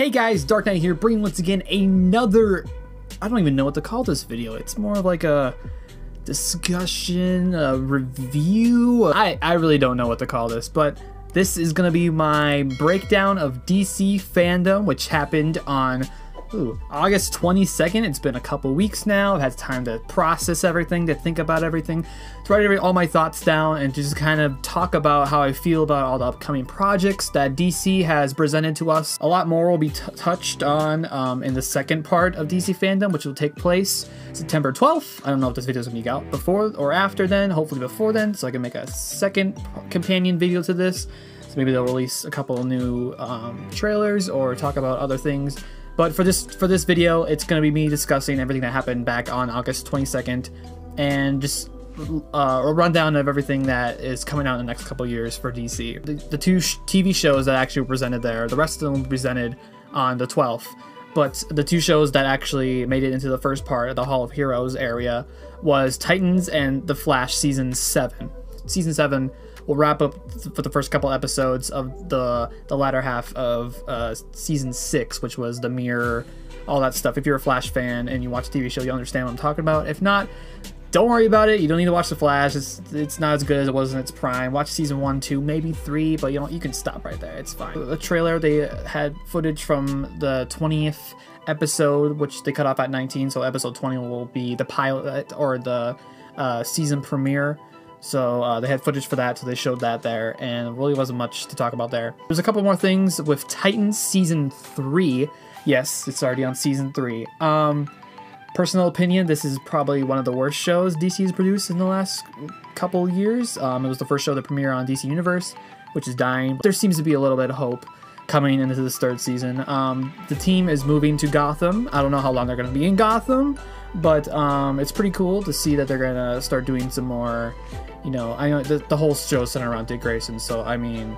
Hey guys, Dark Knight here, bringing once again another, I don't even know what to call this video. It's more of like a discussion, a review. I really don't know what to call this, but this is gonna be my breakdown of DC Fandome, which happened on August 22nd. It's been a couple weeks now. I've had time to process everything, to think about everything, to write all my thoughts down, and to just kind of talk about how I feel about all the upcoming projects that DC has presented to us. A lot more will be touched on in the second part of DC Fandome, which will take place September 12th. I don't know if this video is going to be out before or after then, hopefully before then, so I can make a second companion video to this. So maybe they'll release a couple of new trailers or talk about other things. But for this video, it's going to be me discussing everything that happened back on August 22nd and just a rundown of everything that is coming out in the next couple years for DC. The two TV shows that actually were presented there, the rest of them were presented on the 12th. But the two shows that actually made it into the first part of the Hall of Heroes area was Titans and The Flash Season 7. Season 7 will wrap up for the first couple episodes of the latter half of Season 6, which was the mirror, all that stuff. If you're a Flash fan and you watch the TV show, you understand what I'm talking about. If not, don't worry about it. You don't need to watch The Flash. It's not as good as it was in its prime. Watch Season 1, 2, maybe 3, but you can stop right there. It's fine. The trailer, they had footage from the 20th episode, which they cut off at 19, so episode 20 will be the pilot or the season premiere. So they had footage for that, so they showed that there, and really wasn't much to talk about there. There's a couple more things with Titans Season 3. Yes, it's already on Season 3. Personal opinion, this is probably one of the worst shows DC has produced in the last couple years. It was the first show to premiere on DC Universe, which is dying. But there seems to be a little bit of hope coming into this third season. The team is moving to Gotham. I don't know how long they're going to be in Gotham, but it's pretty cool to see that they're going to start doing some more. I know the whole show's centered around Dick Grayson, so I mean,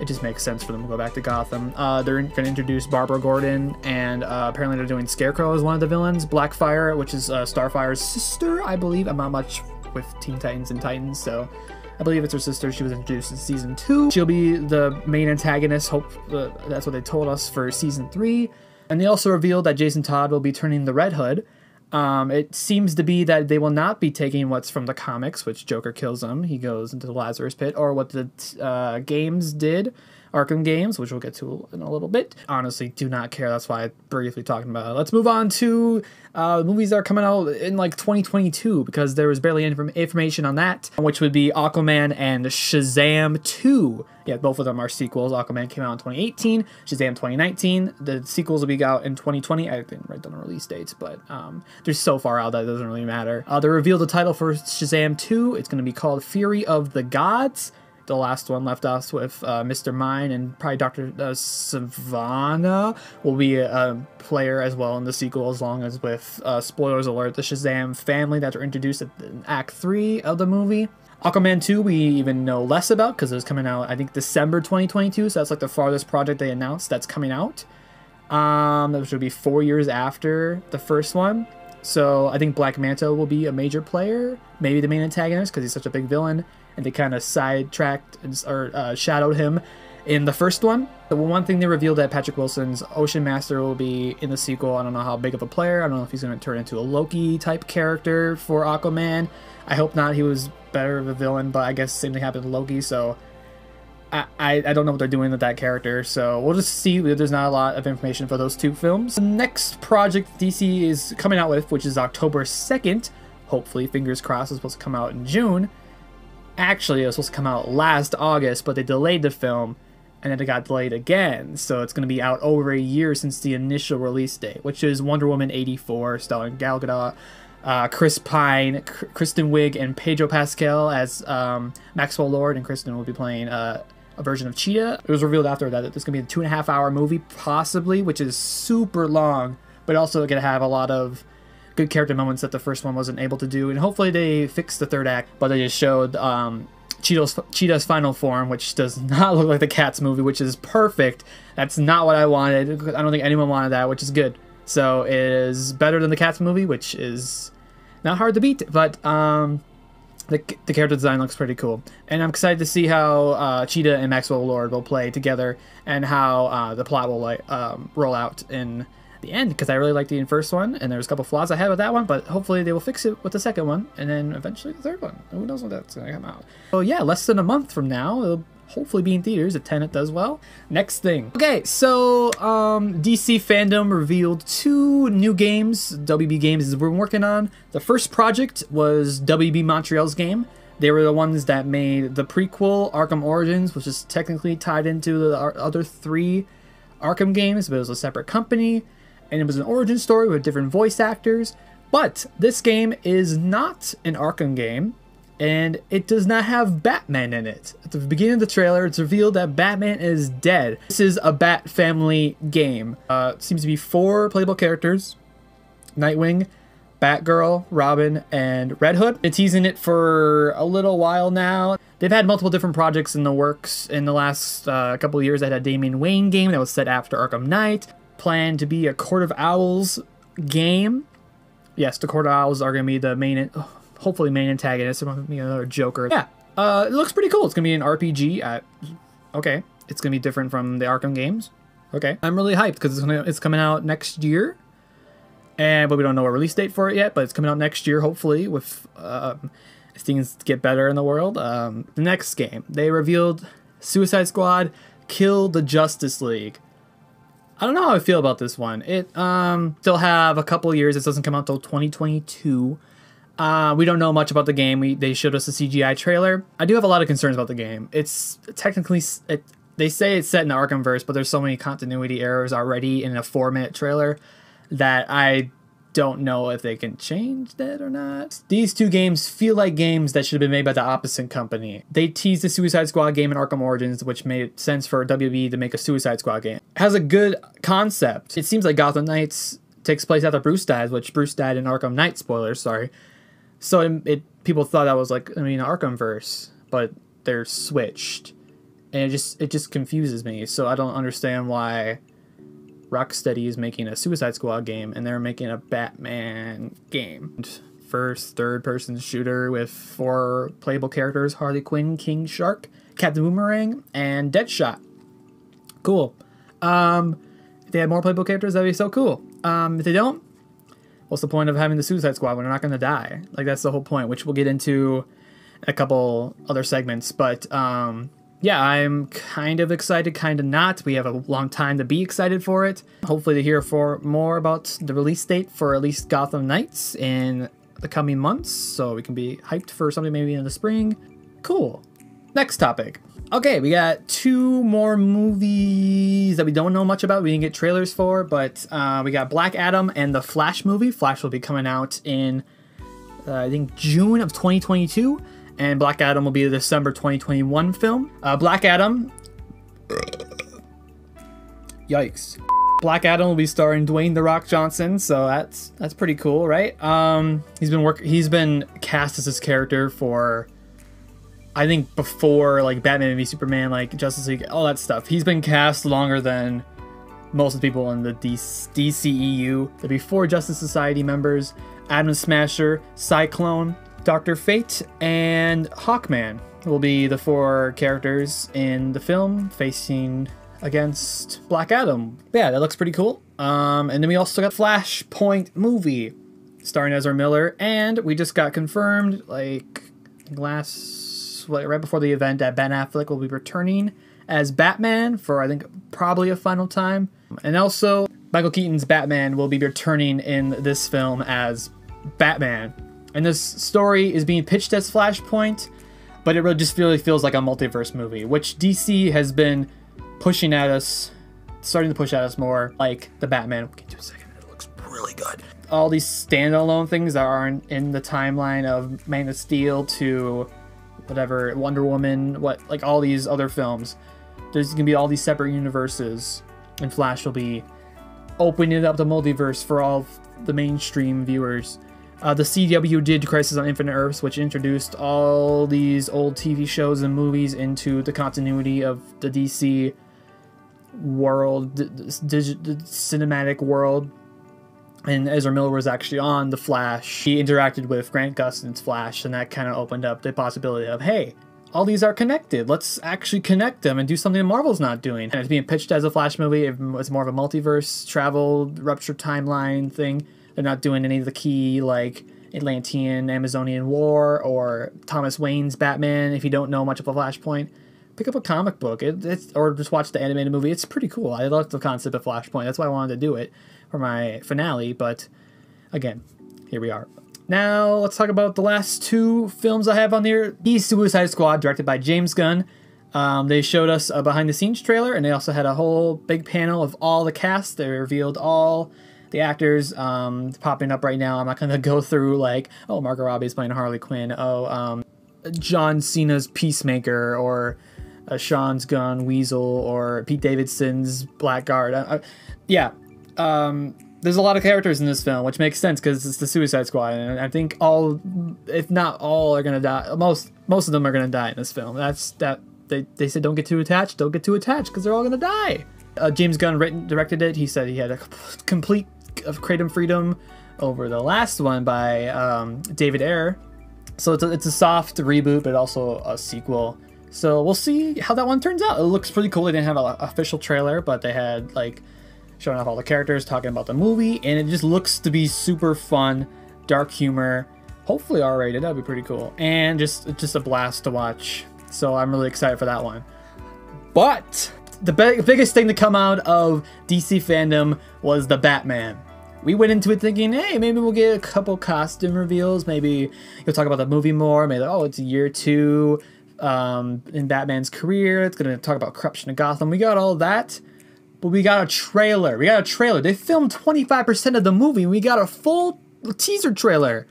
it just makes sense for them to go back to Gotham. They're going to introduce Barbara Gordon, and apparently they're doing Scarecrow as one of the villains. Blackfire, which is Starfire's sister, I believe. I'm not much with Teen Titans and Titans, so I believe it's her sister. She was introduced in Season 2. She'll be the main antagonist. That's what they told us for Season 3. And they also revealed that Jason Todd will be turning the Red Hood. It seems to be that they will not be taking what's from the comics, which Joker kills him. He goes into the Lazarus Pit, or what the games did, Arkham games, which we'll get to in a little bit. Honestly, do not care. That's why I'm briefly talking about it. Let's move on to movies that are coming out in like 2022, because there was barely any information on that, which would be Aquaman and Shazam 2. Yeah, both of them are sequels. Aquaman came out in 2018, Shazam 2019. The sequels will be out in 2020. I didn't write down the release dates, but they're so far out that it doesn't really matter. They revealed the title for Shazam 2. It's going to be called Fury of the Gods. The last one left us with Mr. Mime, and probably Dr. Savannah will be a player as well in the sequel, as long as with, spoilers alert, the Shazam family that are introduced in Act 3 of the movie. Aquaman 2 we even know less about, because it was coming out, I think, December 2022, so that's like the farthest project they announced that's coming out. Which would be 4 years after the first one. So I think Black Manta will be a major player, maybe the main antagonist, because he's such a big villain, and they kind of sidetracked or shadowed him in the first one. The one thing they revealed, that Patrick Wilson's Ocean Master will be in the sequel. I don't know how big of a player. I don't know if he's going to turn into a Loki type character for Aquaman. I hope not. He was better of a villain, but I guess the same thing happened to Loki, so I don't know what they're doing with that character, so we'll just see. There's not a lot of information for those two films. The next project DC is coming out with, which is October 2nd, hopefully, fingers crossed, it's supposed to come out in June. Actually, it was supposed to come out last August, but they delayed the film, and then it got delayed again, so it's going to be out over a year since the initial release date, which is Wonder Woman 84, starring Gal Gadot, Chris Pine, Kristen Wiig, and Pedro Pascal as Maxwell Lord, and Kristen will be playing a version of Cheetah. It was revealed after that it's going to be a 2.5-hour movie, possibly, which is super long, but also going to have a lot of good character moments that the first one wasn't able to do, and hopefully they fix the third act. But they just showed Cheetah's final form, which does not look like the Cats movie, which is perfect. That's not what I wanted. I don't think anyone wanted that, which is good. So it is better than the Cats movie, which is not hard to beat. But the character design looks pretty cool, and I'm excited to see how Cheetah and Maxwell Lord will play together, and how the plot will roll out in the end, because I really liked the first one, and there's a couple flaws I had with that one, but hopefully they will fix it with the second one, and then eventually the third one. Who knows when that's gonna come out? So yeah, less than a month from now, it'll hopefully be in theaters if Tenet does well. Next thing. Okay, so DC Fandome revealed 2 new games WB Games has been working on. The first project was WB Montreal's game. They were the ones that made the prequel Arkham Origins, which is technically tied into the other 3 Arkham games, but it was a separate company. And it was an origin story with different voice actors. But this game is not an Arkham game, and it does not have Batman in it. At the beginning of the trailer, it's revealed that Batman is dead. This is a Bat Family game. It seems to be 4 playable characters: Nightwing, Batgirl, Robin, and Red Hood. Been teasing it for a little while now. They've had multiple different projects in the works in the last couple of years. They had a Damian Wayne game that was set after Arkham Knight. Planned to be a Court of Owls game. Yes, the Court of Owls are going to be the main, hopefully main antagonist. It won't be another Joker. Yeah, it looks pretty cool. It's going to be an RPG. Okay, it's going to be different from the Arkham games. Okay, I'm really hyped because it's coming out next year. But we don't know a release date for it yet, but it's coming out next year, hopefully, with if things get better in the world. The next game, they revealed Suicide Squad Kill the Justice League. I don't know how I feel about this one. It still have a couple years. It doesn't come out till 2022. We don't know much about the game. They showed us a CGI trailer. I do have a lot of concerns about the game. It's technically, they say it's set in the Arkhamverse, but there's so many continuity errors already in a 4-minute trailer that I don't know if they can change that or not. These 2 games feel like games that should have been made by the opposite company. They teased the Suicide Squad game in Arkham Origins, which made sense for WB to make a Suicide Squad game. It has a good concept. It seems like Gotham Knights takes place after Bruce dies, which Bruce died in Arkham Knight, spoilers, sorry. So people thought that was like, Arkhamverse, but they're switched. And it just confuses me, so I don't understand why Rocksteady is making a Suicide Squad game and they're making a Batman game. First third-person shooter with 4 playable characters: Harley Quinn, King Shark, Captain Boomerang, and Deadshot. Cool. If they had more playable characters, that'd be so cool. If they don't, what's the point of having the Suicide Squad when they're not going to die? Like, that's the whole point, which we'll get into a couple other segments. But yeah, I'm kind of excited, kind of not. We have a long time to be excited for it. Hopefully to hear more about the release date for at least Gotham Knights in the coming months, so we can be hyped for something maybe in the spring. Cool. Next topic. Okay, we got 2 more movies that we don't know much about. We didn't get trailers for, but we got Black Adam and the Flash movie. Flash will be coming out in, I think, June of 2022. And Black Adam will be the December 2021 film. Black Adam... Yikes. Black Adam will be starring Dwayne "The Rock" Johnson, so that's pretty cool, right? He's been cast as his character for, I think, before like Batman v Superman, like Justice League, all that stuff. He's been cast longer than most of the people in the DCEU. There'll be 4 Justice Society members: Atom Smasher, Cyclone, Dr. Fate, and Hawkman will be the 4 characters in the film facing against Black Adam. Yeah, that looks pretty cool. And then we also got Flashpoint movie starring Ezra Miller, and we just got confirmed like right before the event that Ben Affleck will be returning as Batman for, I think, probably a final time. And also Michael Keaton's Batman will be returning in this film as Batman. And this story is being pitched as Flashpoint, but it really just really feels like a multiverse movie, which DC has been pushing at us, starting to push at us more, like the Batman. We'll get to a second. It looks really good. All these standalone things that aren't in the timeline of Man of Steel to whatever, Wonder Woman, like all these other films. There's gonna be all these separate universes, and Flash will be opening up the multiverse for all the mainstream viewers. The CW did Crisis on Infinite Earths, which introduced all these old TV shows and movies into the continuity of the DC world, the cinematic world. and Ezra Miller was actually on The Flash. He interacted with Grant Gustin's Flash, and that kind of opened up the possibility of, hey, all these are connected. Let's actually connect them and do something Marvel's not doing. And it's being pitched as a Flash movie. It's more of a multiverse, travel, rupture timeline thing. They're not doing any of the key, like, Atlantean, Amazonian War, or Thomas Wayne's Batman. If you don't know much of a Flashpoint, pick up a comic book, or just watch the animated movie. It's pretty cool. I love the concept of Flashpoint. That's why I wanted to do it for my finale, but again, here we are. Now, let's talk about the last two films I have on here. The Suicide Squad, directed by James Gunn. They showed us a behind-the-scenes trailer, and they also had a whole big panel of all the cast. They revealed all the actors popping up right now. I'm not going to go through, like, oh, Margot Robbie's playing Harley Quinn. Oh, John Cena's Peacemaker, or Sean's Gunn Weasel, or Pete Davidson's Blackguard. Yeah. There's a lot of characters in this film, which makes sense because it's the Suicide Squad, and I think all, if not all, are gonna die. Most of them are gonna die in this film. They said don't get too attached, because they're all gonna die. James Gunn directed it. He said he had a complete creative freedom over the last one by David Ayer. So it's a soft reboot, but also a sequel. So we'll see how that one turns out. It looks pretty cool. They didn't have an official trailer, but they had, like, showing off all the characters, talking about the movie, and it just looks to be super fun, dark humor, hopefully R-rated. That'd be pretty cool, and just a blast to watch. So I'm really excited for that one. But the biggest thing to come out of DC fandom was the Batman. We went into it thinking, hey, maybe we'll get a couple costume reveals. Maybe you'll talk about the movie more. Maybe, oh, it's year 2 in Batman's career. It's gonna talk about corruption in Gotham. We got all that. But we got a trailer. They filmed 25% of the movie. We got a full teaser trailer.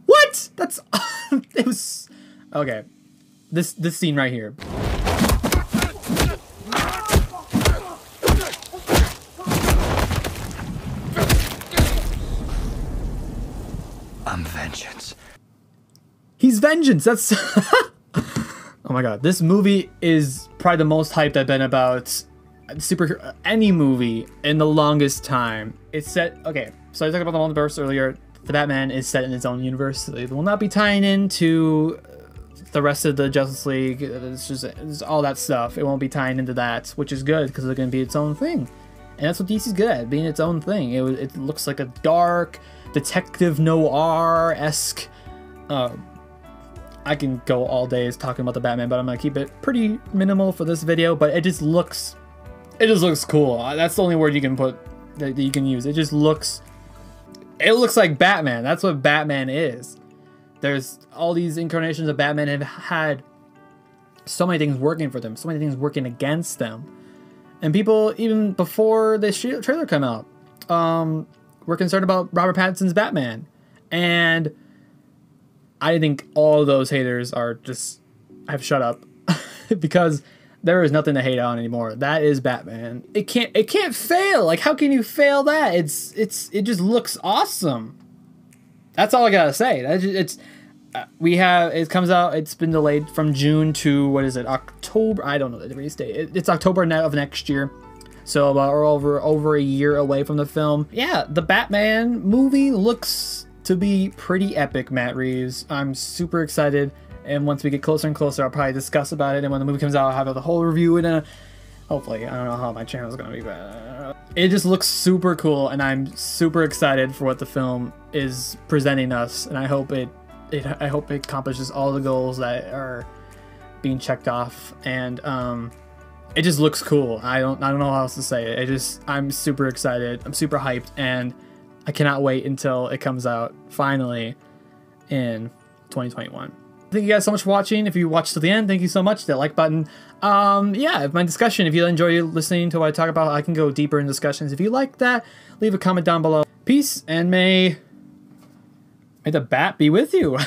What? That's... it was... Okay. This scene right here. I'm vengeance. He's vengeance. That's... oh my god. This movie is probably the most hyped I've been about any movie in the longest time. It's set, okay, so I talked about the multiverse earlier. The Batman is set in its own universe. It will not be tying into the rest of the Justice League. It's all that stuff. It won't be tying into that, which is good because it's going to be its own thing. And that's what DC's good at, being its own thing. It looks like a dark, detective noir-esque. I can go all days talking about the Batman, but I'm going to keep it pretty minimal for this video, but it just looks cool. That's the only word you can put, that you can use. It looks like Batman. That's what Batman is. There's all these incarnations of Batman have had so many things working for them, so many things working against them. And people, even before this trailer came out, were concerned about Robert Pattinson's Batman. And I think all of those haters are just have shut up because there is nothing to hate on anymore. That is Batman. It can't fail. Like, how can you fail that? It just looks awesome. That's all I gotta say. It comes out. It's been delayed from June to, what is it, October? I don't know the release date. It's October of next year. So about over a year away from the film. Yeah, the Batman movie looks to be pretty epic, Matt Reeves. I'm super excited. And once we get closer and closer, I'll probably discuss about it. And when the movie comes out, I'll have the whole review. And hopefully, I don't know how my channel is going to be, but it just looks super cool. And I'm super excited for what the film is presenting us. And I hope it accomplishes all the goals that are being checked off. And it just looks cool. I don't know how else to say it. I'm super excited. I'm super hyped. And I cannot wait until it comes out finally in 2021. Thank you guys so much for watching. If you watched to the end, thank you so much. Hit that like button. Yeah, my discussion, if you enjoy listening to what I talk about, I can go deeper in discussions. If you like that, leave a comment down below. Peace, and may the bat be with you.